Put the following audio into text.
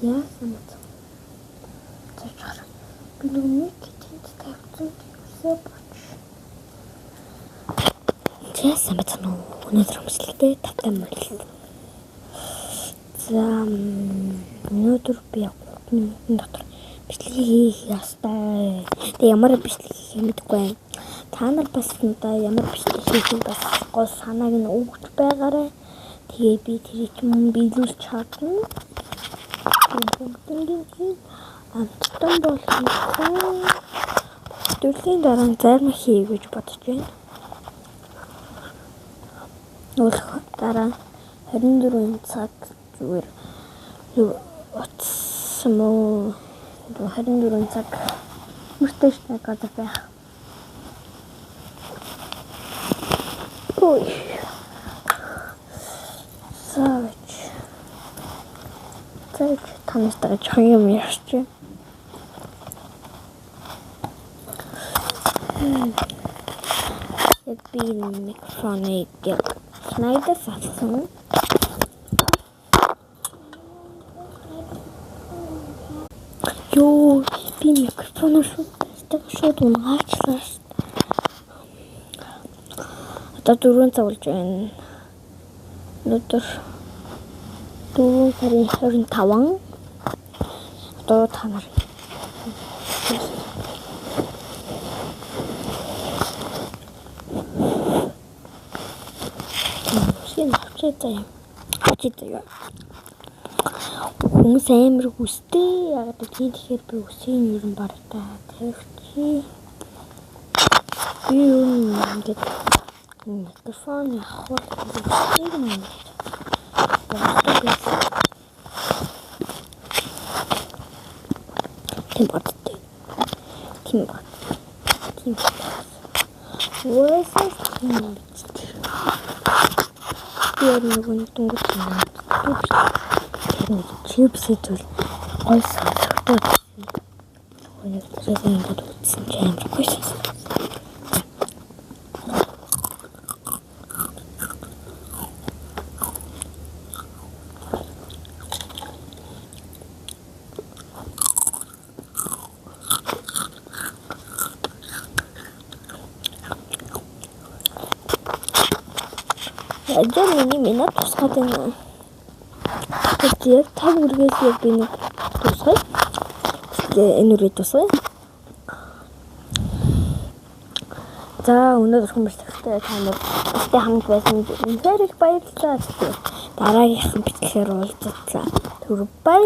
Яа санаад. Би нэг тэнд тавьсан гэсэн боч. Яасан бэ тань өнөөдөр хөмсөлтэй татсан мөрөл. За өнөөдөр би доктор бичлэг хийх ястай. Тэгээ ямар бичлэг хийх мэдгүй байна. Та нар бас надаа ямар бичлэг хийх бас гол санааг нь өгч байгаарай. Тэгээ би тэрийг мөн биелүүлж чадна. Бүгднийг амттан болох төрлийн дараа зарим хий гэж бодож байна. Дараа 24 цаг зүгээр утсан мó 24 цаг мөртөштэй гадар байх. Ой. Савч танастай жоохон юм ярьчих. Яг би микрофоныг снайдер сатсан. Ёо, би микрофоноор шууд унагаачлаа. Одоо 4 цаг болж байна. Өнөөдөр 4 сарын 25. Одоо та нар авчидаа. Хүн амар хүстэй. Яг тэгэхээр би үсгийн ер нь бартай тавьчих. Би ингээд микрофон авах юм. Тим. Яг нэг дүнгээр чипсэдүүл гой сонсогдоод байна. Тэгээд ингээд утсан ч амар гоё сонсогдсон. Ажил миний тусгаад байна. Тэгээд тав үргээс яг би нэг тусгай. Энэ үрээ тусгай. За өнөөдөр хүмүүстээ та нар өстэй хамт байсан үнээр их баярлалаа. Дараагийнхан бичлэгээр уулзлаа. Түр бай.